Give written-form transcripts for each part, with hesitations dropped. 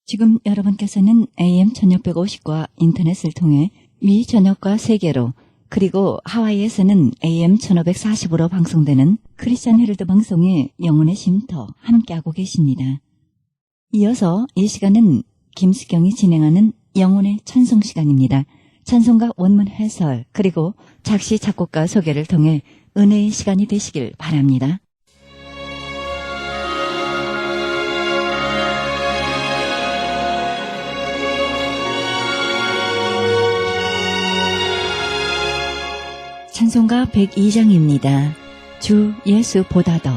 지금 여러분께서는 AM 1650과 인터넷을 통해 미 전역과 세계로 그리고 하와이에서는 AM 1540으로 방송되는 크리스찬 헤럴드 방송의 영혼의 쉼터 함께하고 계십니다. 이어서 이 시간은 김수경이 진행하는 영혼의 찬송 시간입니다. 찬송가 원문 해설 그리고 작시 작곡가 소개를 통해 은혜의 시간이 되시길 바랍니다. 찬송가 102장입니다. 주 예수보다 더.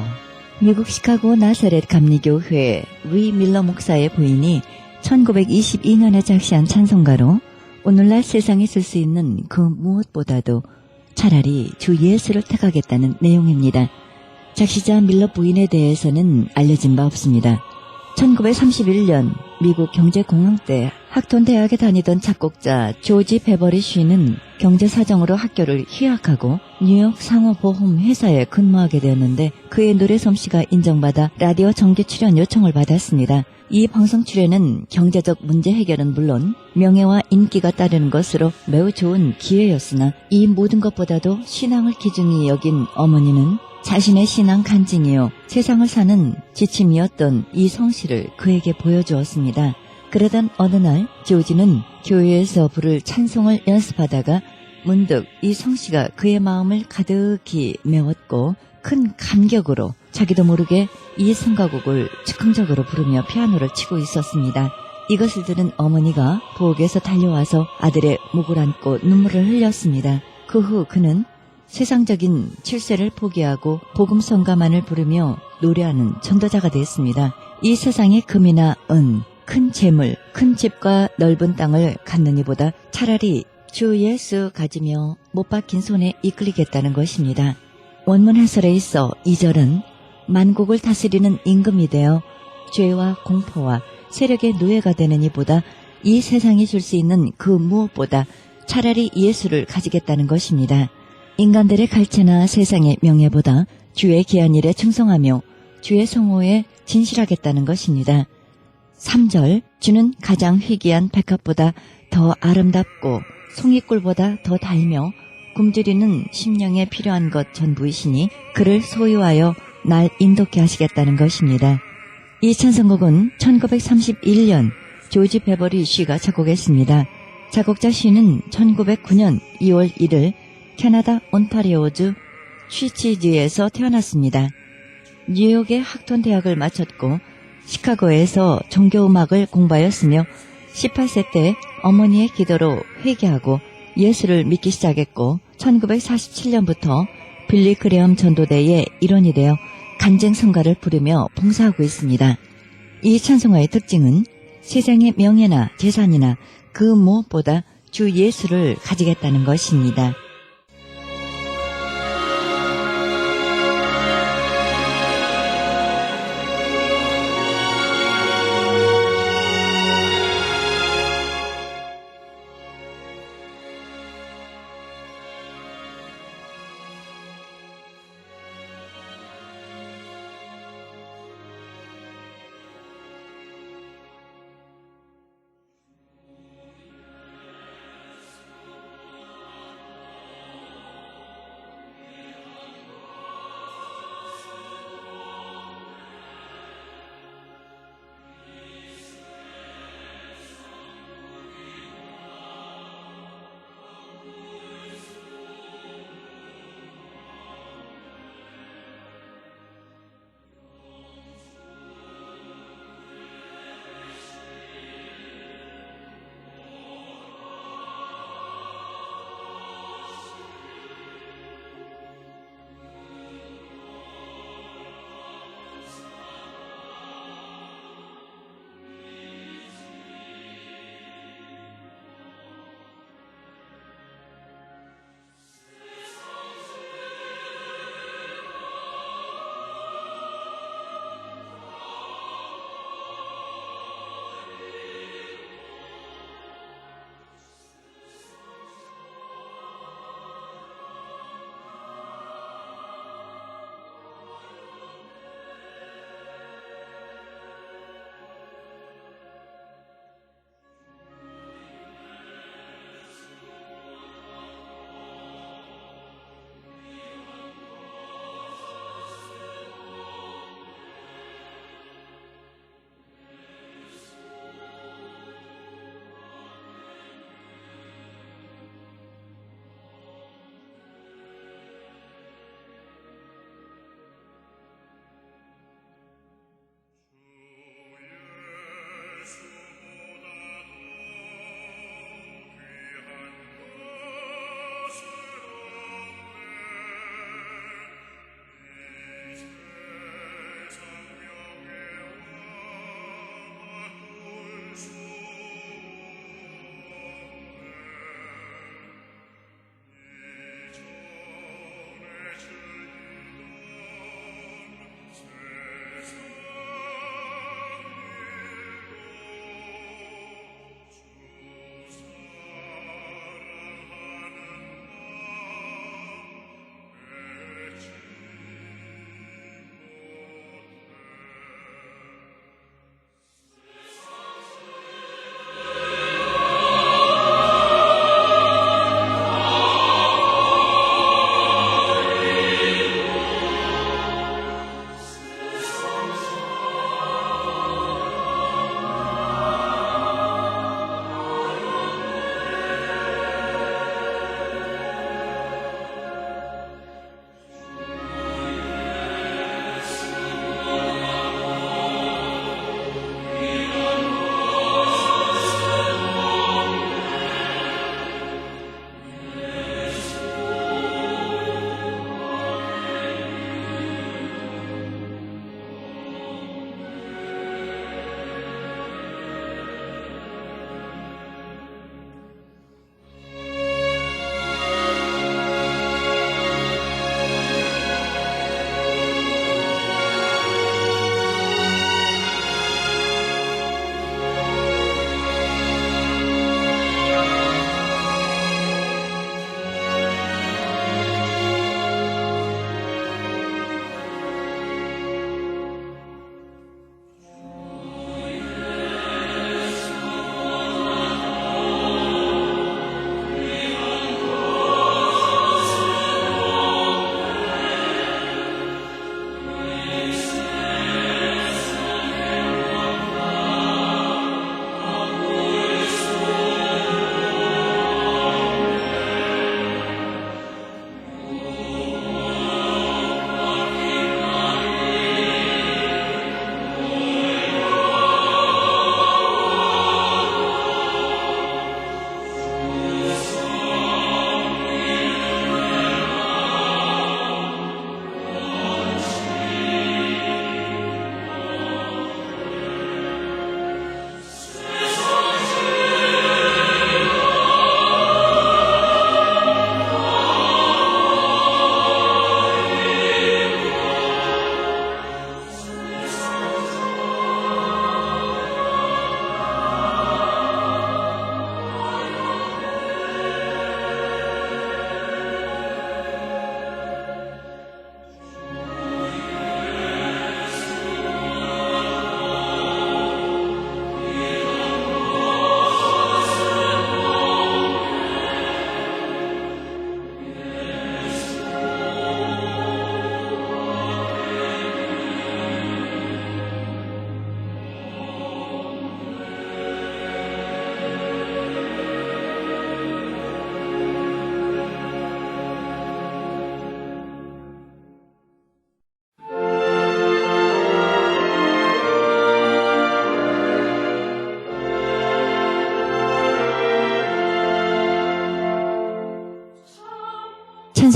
미국 시카고 나사렛 감리교회 위 밀러 목사의 부인이 1922년에 작시한 찬송가로 오늘날 세상에 쓸 수 있는 그 무엇보다도 차라리 주 예수를 택하겠다는 내용입니다. 작시자 밀러 부인에 대해서는 알려진 바 없습니다. 1931년 미국 경제공황 때 학톤 대학에 다니던 작곡자 조지 베버리 쉬는 경제 사정으로 학교를 휴학하고 뉴욕 상호보험 회사에 근무하게 되었는데 그의 노래 솜씨가 인정받아 라디오 정기 출연 요청을 받았습니다. 이 방송 출연은 경제적 문제 해결은 물론 명예와 인기가 따르는 것으로 매우 좋은 기회였으나 이 모든 것보다도 신앙을 기중히 여긴 어머니는 자신의 신앙 간증이요 세상을 사는 지침이었던 이 성씨를 그에게 보여주었습니다. 그러던 어느 날 조지는 교회에서 부를 찬송을 연습하다가 문득 이 성씨가 그의 마음을 가득히 메웠고 큰 감격으로 자기도 모르게 이 성가곡을 즉흥적으로 부르며 피아노를 치고 있었습니다. 이것을 들은 어머니가 부엌에서 달려와서 아들의 목을 안고 눈물을 흘렸습니다. 그 후 그는 세상적인 칠세를 포기하고 복음 성가만을 부르며 노래하는 전도자가 됐습니다. 이 세상의 금이나 은, 큰 재물, 큰 집과 넓은 땅을 갖는 이보다 차라리 주 예수 가지며 못 박힌 손에 이끌리겠다는 것입니다. 원문 해설에 있어 2절은 만국을 다스리는 임금이 되어 죄와 공포와 세력의 노예가 되는 이보다 이 세상이 줄 수 있는 그 무엇보다 차라리 예수를 가지겠다는 것입니다. 인간들의 갈채나 세상의 명예보다 주의 귀한 일에 충성하며 주의 성호에 진실하겠다는 것입니다. 3절 주는 가장 희귀한 백합보다 더 아름답고 송이꿀보다 더 달며 굶주리는 심령에 필요한 것 전부이시니 그를 소유하여 날 인도케 하시겠다는 것입니다. 이 찬송곡은 1931년 조지 베버리 쉬가 작곡했습니다. 작곡자 쉬는 1909년 2월 1일 캐나다 온타리오주 쉬치주에서 태어났습니다. 뉴욕의 학톤 대학을 마쳤고 시카고에서 종교음악을 공부하였으며 18세 때 어머니의 기도로 회개하고 예수를 믿기 시작했고 1947년부터 빌리 그레엄 전도대의 일원이 되어 간증 성가를 부르며 봉사하고 있습니다. 이 찬송가의 특징은 세상의 명예나 재산이나 그 무엇보다 주 예수를 가지겠다는 것입니다.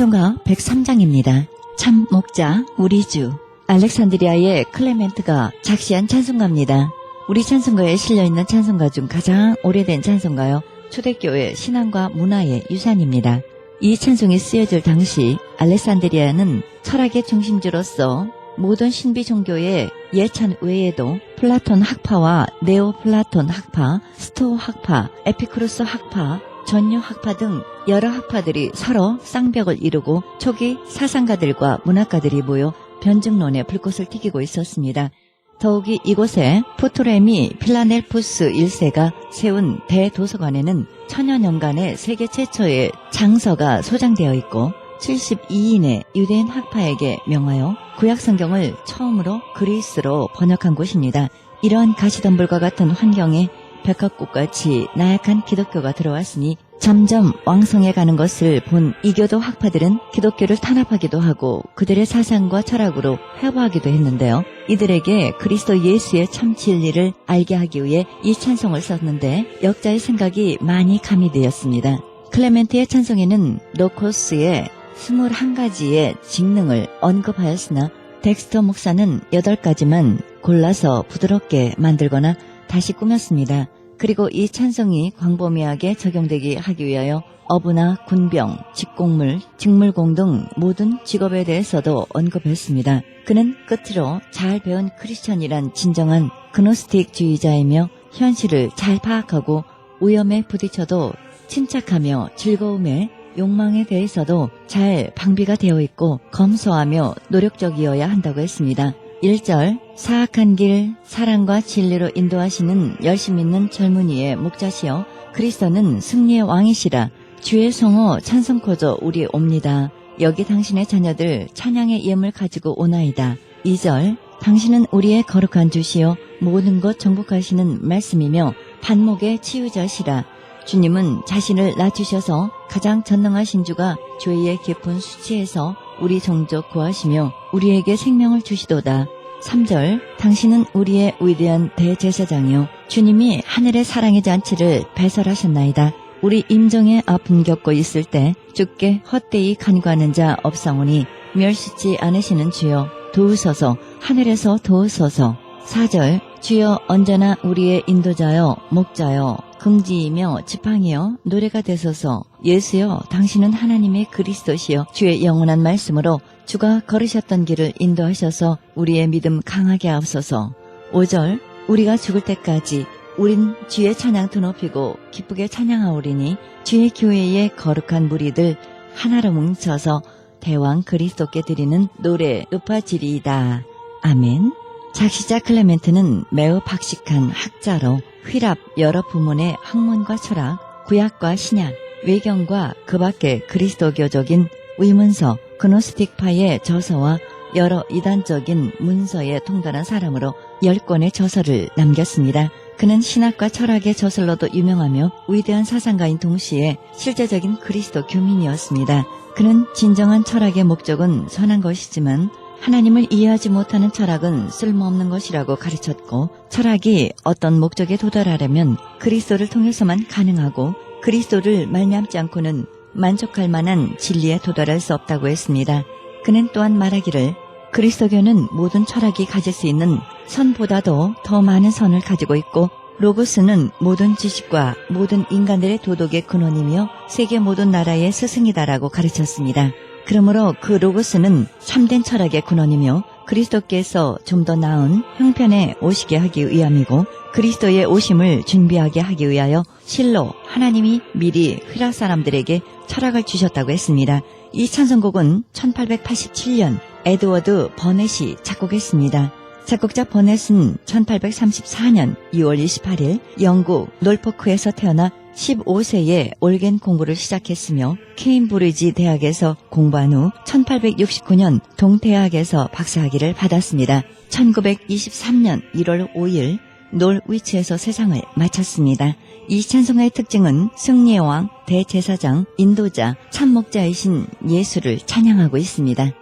찬송가 103장입니다. 참 목자 우리 주 알렉산드리아의 클레멘트가 작시한 찬송가입니다. 우리 찬송가에 실려있는 찬송가 중 가장 오래된 찬송가요. 초대교회 신앙과 문화의 유산입니다. 이 찬송이 쓰여질 당시 알렉산드리아는 철학의 중심지로서 모든 신비 종교의 예찬 외에도 플라톤 학파와 네오 플라톤 학파, 스토어 학파, 에피쿠로스 학파, 전유 학파 등 여러 학파들이 서로 쌍벽을 이루고 초기 사상가들과 문학가들이 모여 변증론의 불꽃을 튀기고 있었습니다. 더욱이 이곳에 프토레미 필라넬푸스 1세가 세운 대도서관에는 천여 년간의 세계 최초의 장서가 소장되어 있고 72인의 유대인 학파에게 명하여 구약성경을 처음으로 그리스로 번역한 곳입니다. 이러한 가시덤불과 같은 환경에 백합꽃같이 나약한 기독교가 들어왔으니 점점 왕성해가는 것을 본 이교도 학파들은 기독교를 탄압하기도 하고 그들의 사상과 철학으로 회부하기도 했는데요. 이들에게 그리스도 예수의 참 진리를 알게 하기 위해 이 찬송을 썼는데 역자의 생각이 많이 가미되었습니다. 클레멘트의 찬송에는 로코스의 21가지의 직능을 언급하였으나 덱스터 목사는 8가지만 골라서 부드럽게 만들거나 다시 꾸몄습니다. 그리고 이 찬송이 광범위하게 적용되게 하기 위하여 어부나 군병, 직공물, 직물공 등 모든 직업에 대해서도 언급했습니다. 그는 끝으로 잘 배운 크리스천이란 진정한 그노스틱주의자이며 현실을 잘 파악하고 위험에 부딪혀도 침착하며 즐거움에 욕망에 대해서도 잘 방비가 되어 있고 검소하며 노력적이어야 한다고 했습니다. 1절 사악한 길 사랑과 진리로 인도하시는 열심 있는 젊은이의 목자시여 그리스도는 승리의 왕이시라 주의 성호 찬송코저 우리 옵니다. 여기 당신의 자녀들 찬양의 예물 가지고 오나이다. 2절 당신은 우리의 거룩한 주시여 모든 것 정복하시는 말씀이며 반목의 치유자시라 주님은 자신을 낮추셔서 가장 전능하신 주가 죄의 깊은 수치에서 우리 종족 구하시며 우리에게 생명을 주시도다. 3절 당신은 우리의 위대한 대제사장이요 주님이 하늘의 사랑의 잔치를 배설하셨나이다. 우리 임종의 아픔 겪고 있을 때 주께 헛되이 간구하는 자 없사오니 멸시치 않으시는 주여 도우소서 하늘에서 도우소서. 4절 주여 언제나 우리의 인도자여 목자여 금지이며 지팡이여 노래가 되소서. 예수여 당신은 하나님의 그리스도시여 주의 영원한 말씀으로 주가 걸으셨던 길을 인도하셔서 우리의 믿음 강하게 하옵소서. 5절 우리가 죽을 때까지 우린 주의 찬양 드높이고 기쁘게 찬양하오리니 주의 교회의 거룩한 무리들 하나로 뭉쳐서 대왕 그리스도께 드리는 노래 높아지리이다. 아멘. 작시자 클레멘트는 매우 박식한 학자로 휘랍 여러 부문의 학문과 철학, 구약과 신약, 외경과 그 밖의 그리스도교적인 의문서, 그노스틱파의 저서와 여러 이단적인 문서에 통달한 사람으로 10권의 저서를 남겼습니다. 그는 신학과 철학의 저술로도 유명하며 위대한 사상가인 동시에 실제적인 그리스도 교민이었습니다. 그는 진정한 철학의 목적은 선한 것이지만 하나님을 이해하지 못하는 철학은 쓸모없는 것이라고 가르쳤고 철학이 어떤 목적에 도달하려면 그리스도를 통해서만 가능하고 그리스도를 말미암지 않고는 만족할 만한 진리에 도달할 수 없다고 했습니다. 그는 또한 말하기를 그리스도교는 모든 철학이 가질 수 있는 선보다도 더 많은 선을 가지고 있고 로고스는 모든 지식과 모든 인간들의 도덕의 근원이며 세계 모든 나라의 스승이다라고 가르쳤습니다. 그러므로 그 로고스는 참된 철학의 근원이며 그리스도께서 좀 더 나은 형편에 오시게 하기 위함이고 그리스도의 오심을 준비하게 하기 위하여 실로 하나님이 미리 휘라 사람들에게 철학을 주셨다고 했습니다. 이 찬송곡은 1887년 에드워드 버넷이 작곡했습니다. 작곡자 버넷은 1834년 6월 28일 영국 놀포크에서 태어나 15세에 올겐 공부를 시작했으며 케임브리지 대학에서 공부한 후 1869년 동대학에서 박사학위를 받았습니다. 1923년 1월 5일 놀위치에서 세상을 마쳤습니다. 이 찬송가의 특징은 승리의 왕, 대제사장, 인도자, 참목자이신 예수를 찬양하고 있습니다.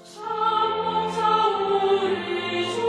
참 목자 우리 주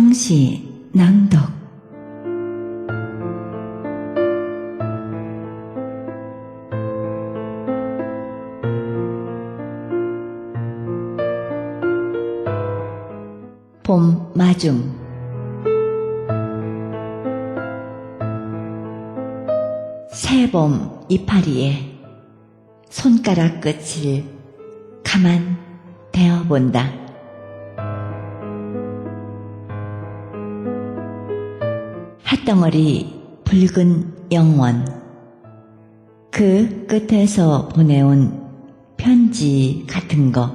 성시 낭독 봄 마중 새봄 이파리에 손가락 끝을 가만 대어본다. 핫덩어리 붉은 영원 그 끝에서 보내온 편지 같은 거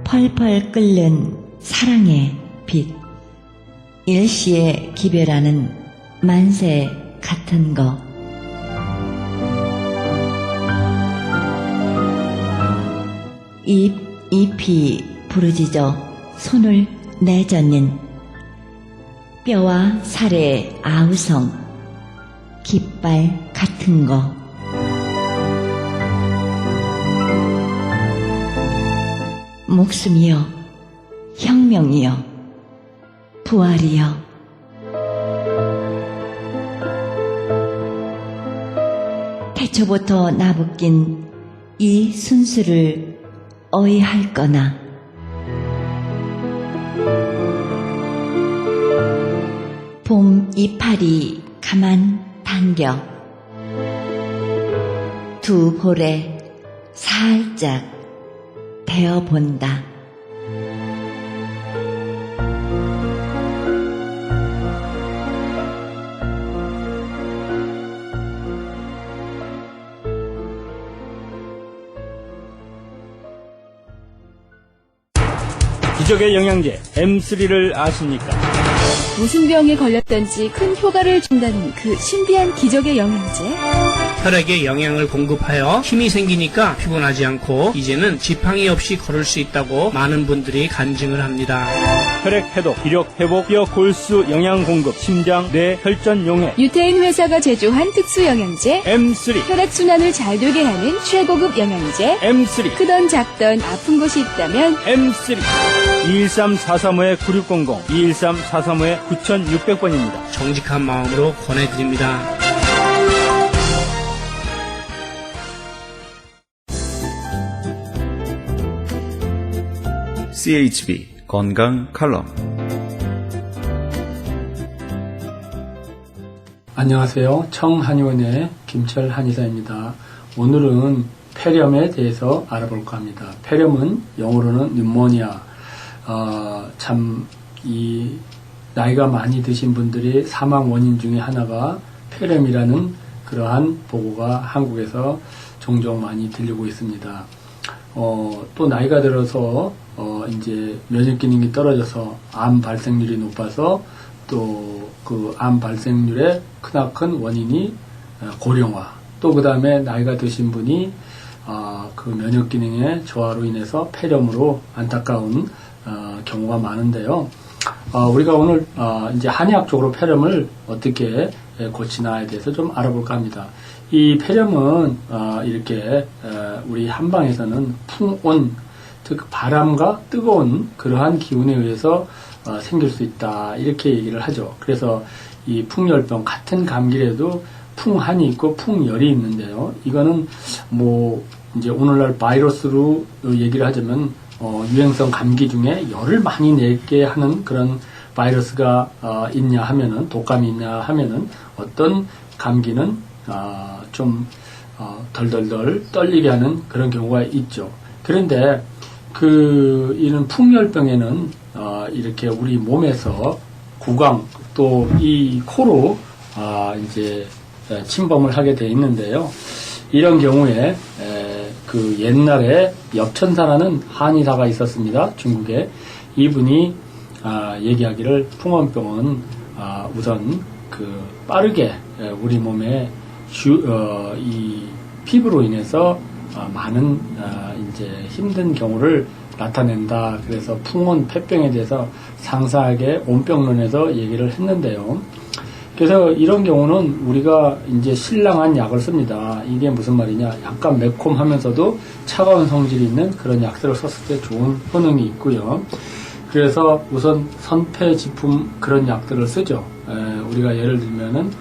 펄펄 끓는 사랑의 빛 일시에 기별하는 만세 같은 거 잎이 부르짖어 손을 내젓는 뼈와 살의 아우성 깃발 같은 거 목숨이여 혁명이여 부활이여 태초부터 나부낀 이 순수를 어이할 거나 봄 이파리 가만 당겨 두 볼에 살짝 대어본다. 기적의 영양제 M3를 아십니까? 무슨 병에 걸렸던지 큰 효과를 준다는 그 신비한 기적의 영양제. 혈액에 영양을 공급하여 힘이 생기니까 피곤하지 않고 이제는 지팡이 없이 걸을 수 있다고 많은 분들이 간증을 합니다. 혈액 해독, 기력 회복, 뼈 골수 영양 공급, 심장, 뇌, 혈전 용해 유태인 회사가 제조한 특수 영양제. M3 혈액순환을 잘 되게 하는 최고급 영양제. M3 크던 작던 아픈 곳이 있다면 M3 213-435-9600 213-435-9600번입니다. 정직한 마음으로 권해드립니다. CHB 건강 칼럼. 안녕하세요. 청한의원의 김철 한의사입니다. 오늘은 폐렴에 대해서 알아볼까 합니다. 폐렴은 영어로는 뉴모니아. 이 나이가 많이 드신 분들이 사망 원인 중에 하나가 폐렴이라는 그러한 보고가 한국에서 종종 많이 들리고 있습니다. 또 나이가 들어서 이제 면역 기능이 떨어져서 암 발생률이 높아서 또 그 암 발생률의 크나큰 원인이 고령화. 또 그 다음에 나이가 드신 분이 그 면역 기능의 저하로 인해서 폐렴으로 안타까운 경우가 많은데요. 우리가 오늘 이제 한의학적으로 폐렴을 어떻게 고치나에 대해서 좀 알아볼까 합니다. 이 폐렴은 이렇게 우리 한방에서는 풍온, 즉 바람과 뜨거운 그러한 기운에 의해서 생길 수 있다 이렇게 얘기를 하죠. 그래서 이 풍열병 같은 감기라도 풍한이 있고 풍열이 있는데요. 이거는 뭐 이제 오늘날 바이러스로 얘기를 하자면 유행성 감기 중에 열을 많이 내게 하는 그런 바이러스가 있냐 하면은 독감이 있냐 하면은 어떤 감기는 좀 덜덜덜 떨리게 하는 그런 경우가 있죠. 그런데 이런 풍열병에는 이렇게 우리 몸에서 구강 또 이 코로 이제 침범을 하게 돼 있는데요. 이런 경우에 그 옛날에 엽천사라는 한의사가 있었습니다. 중국에. 이분이 얘기하기를 풍원병은 우선 그 빠르게 우리 몸에 이 피부로 인해서 많은 이제 힘든 경우를 나타낸다. 그래서 풍원 폐병에 대해서 상세하게 온병론에서 얘기를 했는데요. 그래서 이런 경우는 우리가 이제 신랑한 약을 씁니다. 이게 무슨 말이냐? 약간 매콤하면서도 차가운 성질이 있는 그런 약들을 썼을 때 좋은 효능이 있고요. 그래서 우선 선폐지품 그런 약들을 쓰죠. 우리가 예를 들면은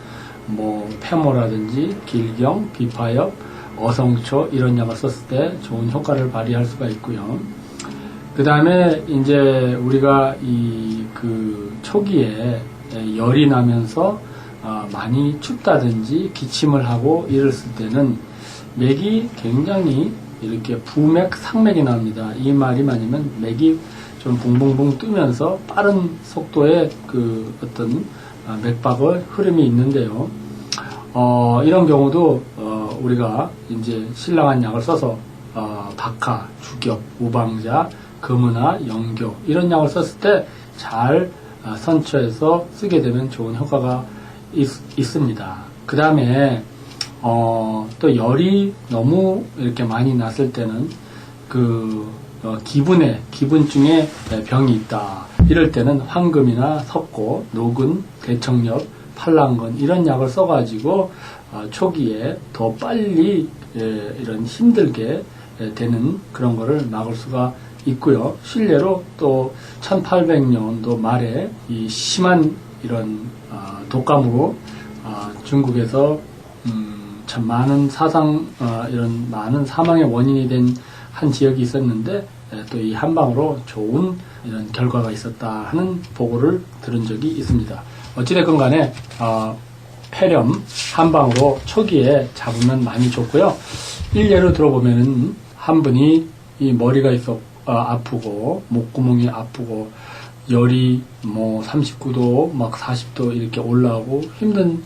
뭐 페모라든지 길경, 비파엽, 어성초 이런 약을 썼을 때 좋은 효과를 발휘할 수가 있고요. 그 다음에 이제 우리가 그 초기에 열이 나면서 많이 춥다든지 기침을 하고 이랬을 때는 맥이 굉장히 이렇게 부맥, 상맥이 나옵니다. 이 말이 뭐냐면 맥이 좀 붕붕붕 뜨면서 빠른 속도의 그 어떤 맥박의 흐름이 있는데요. 이런 경우도 우리가 이제 신랑한 약을 써서 박하, 주겹, 우방자, 금은화, 영교 이런 약을 썼을 때 잘 선처해서 쓰게 되면 좋은 효과가 있습니다. 그 다음에 또 열이 너무 이렇게 많이 났을 때는 그 기분증에 병이 있다. 이럴 때는 황금이나 석고, 노근, 대청엽, 팔랑근 이런 약을 써가지고 초기에 더 빨리 이런 힘들게 되는 그런 거를 막을 수가 있고요. 실례로 또 1800년도 말에 이 심한 이런 독감으로 중국에서 참 많은 이런 많은 사망의 원인이 된 한 지역이 있었는데 또 이 한방으로 좋은 이런 결과가 있었다 하는 보고를 들은 적이 있습니다. 어찌됐건 간에 폐렴 한방으로 초기에 잡으면 많이 좋고요. 일례로 들어보면은 한 분이 이 머리가 아프고 목구멍이 아프고 열이 뭐 39도 막 40도 이렇게 올라오고 힘든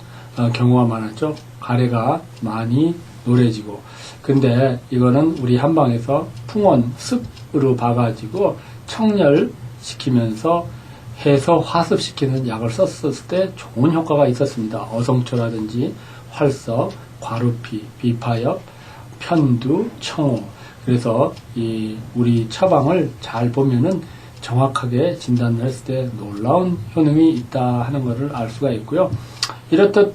경우가 많았죠. 가래가 많이 노래지고. 근데 이거는 우리 한방에서 풍원 습으로 봐가지고 청열시키면서 해서 화습시키는 약을 썼을 때 좋은 효과가 있었습니다. 어성초라든지 활서, 과루피, 비파엽, 편두, 청호. 그래서 우리 처방을 잘 보면은 정확하게 진단을 했을 때 놀라운 효능이 있다 하는 것을 알 수가 있고요. 이렇듯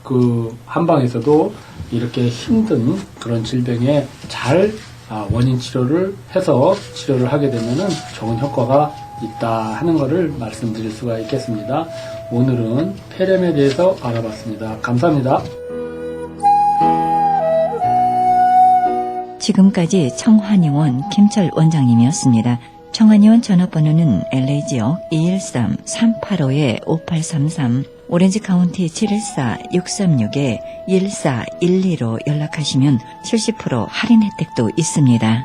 그 한방에서도 이렇게 힘든 그런 질병에 잘 원인 치료를 해서 치료를 하게 되면은 좋은 효과가 있다 하는 것을 말씀드릴 수가 있겠습니다. 오늘은 폐렴에 대해서 알아봤습니다. 감사합니다. 지금까지 청환의원 김철 원장님이었습니다. 청환의원 전화번호는 LA지역 213-385-5833 오렌지 카운티 714-636-1412로 연락하시면 70% 할인 혜택도 있습니다.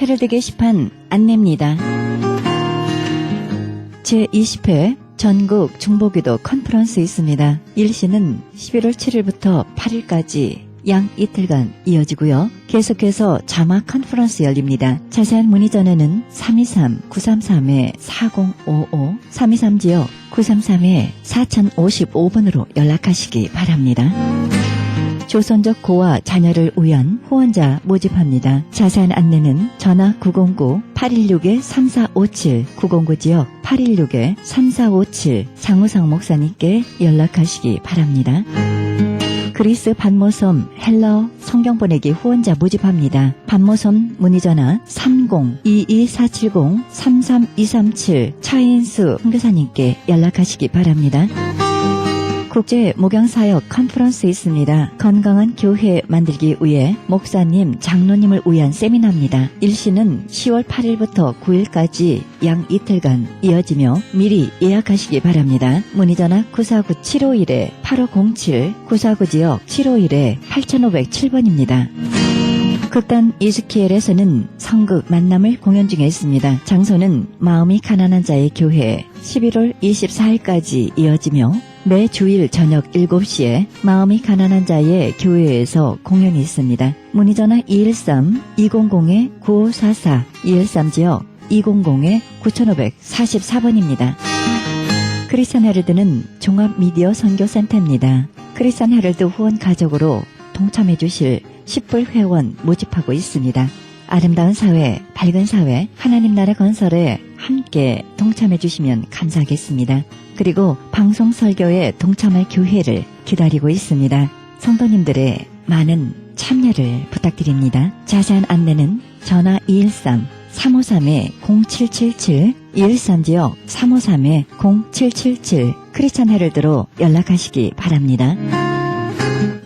헤럴드 게시판 안내입니다. 제20회 전국 중보기도 컨퍼런스 있습니다. 일시는 11월 7일부터 8일까지 양 이틀간 이어지고요. 계속해서 자막 컨퍼런스 열립니다. 자세한 문의 전화는 323-933-4055, 323지역 933-4055번으로 연락하시기 바랍니다. 조선족 고아 자녀를 위한 후원자 모집합니다. 자세한 안내는 전화 909-816-3457, 909지역 816-3457 장우상 목사님께 연락하시기 바랍니다. 그리스 반모섬 헬러 성경 보내기 후원자 모집합니다. 반모섬 문의전화 30-22-470-33237 차인수 선교사님께 연락하시기 바랍니다. 국제 목양사역 컨퍼런스 있습니다. 건강한 교회 만들기 위해 목사님, 장로님을 위한 세미나입니다. 일시는 10월 8일부터 9일까지 양 이틀간 이어지며 미리 예약하시기 바랍니다. 문의전화 949-751-8507, 949지역 751-8507번입니다. 극단 이스키엘에서는 성극 만남을 공연 중에 있습니다. 장소는 마음이 가난한 자의 교회 11월 24일까지 이어지며 매 주일 저녁 7시에 마음이 가난한 자의 교회에서 공연이 있습니다. 문의전화 213-200-9544, 213지역 200-9544번입니다. 크리스천 헤럴드는 종합 미디어 선교센터입니다. 크리스천 헤럴드 후원 가족으로 동참해 주실 10불 회원 모집하고 있습니다. 아름다운 사회, 밝은 사회, 하나님 나라 건설에 함께 동참해 주시면 감사하겠습니다. 그리고 방송 설교에 동참할 교회를 기다리고 있습니다. 성도님들의 많은 참여를 부탁드립니다. 자세한 안내는 전화 213-353-0777, 213지역 353-0777 크리스천 헤럴드로 연락하시기 바랍니다.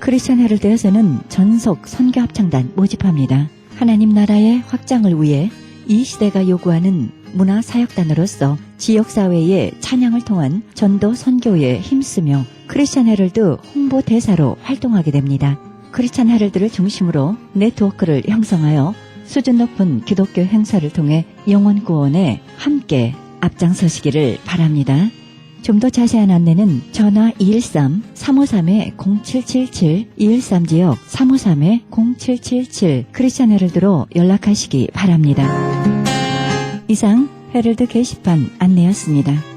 크리스천 헤럴드에서는 전속 선교 합창단 모집합니다. 하나님 나라의 확장을 위해 이 시대가 요구하는 문화사역단으로서 지역사회의 찬양을 통한 전도 선교에 힘쓰며 크리스천 헤럴드 홍보대사로 활동하게 됩니다. 크리스천 헤럴드를 중심으로 네트워크를 형성하여 수준 높은 기독교 행사를 통해 영혼 구원에 함께 앞장서시기를 바랍니다. 좀 더 자세한 안내는 전화 213-353-0777, 213지역 353-0777 크리스천 헤럴드로 연락하시기 바랍니다. 이상 헤럴드 게시판 안내였습니다.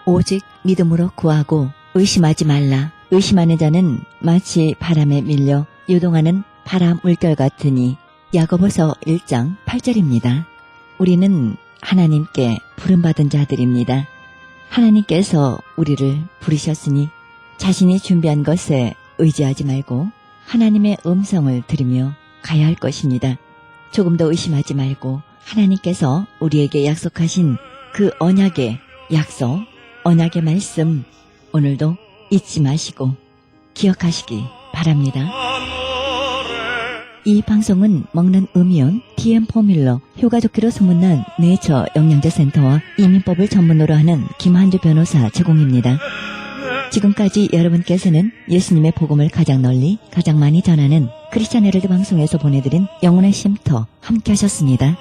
오직 믿음으로 구하고 의심하지 말라. 의심하는 자는 마치 바람에 밀려 요동하는 바람 물결 같으니. 야고보서 1장 8절입니다. 우리는 하나님께 부름받은 자들입니다. 하나님께서 우리를 부르셨으니 자신이 준비한 것에 의지하지 말고 하나님의 음성을 들으며 가야 할 것입니다. 조금 더 의심하지 말고 하나님께서 우리에게 약속하신 그 언약의 약속, 언약의 말씀 오늘도 잊지 마시고 기억하시기 바랍니다. 이 방송은 먹는 음이온 DM 포뮬러 효과 좋기로 소문난 네이처 영양제 센터와 이민법을 전문으로 하는 김한주 변호사 제공입니다. 지금까지 여러분께서는 예수님의 복음을 가장 널리 가장 많이 전하는 크리스천 헤럴드 방송에서 보내드린 영혼의 쉼터 함께 하셨습니다.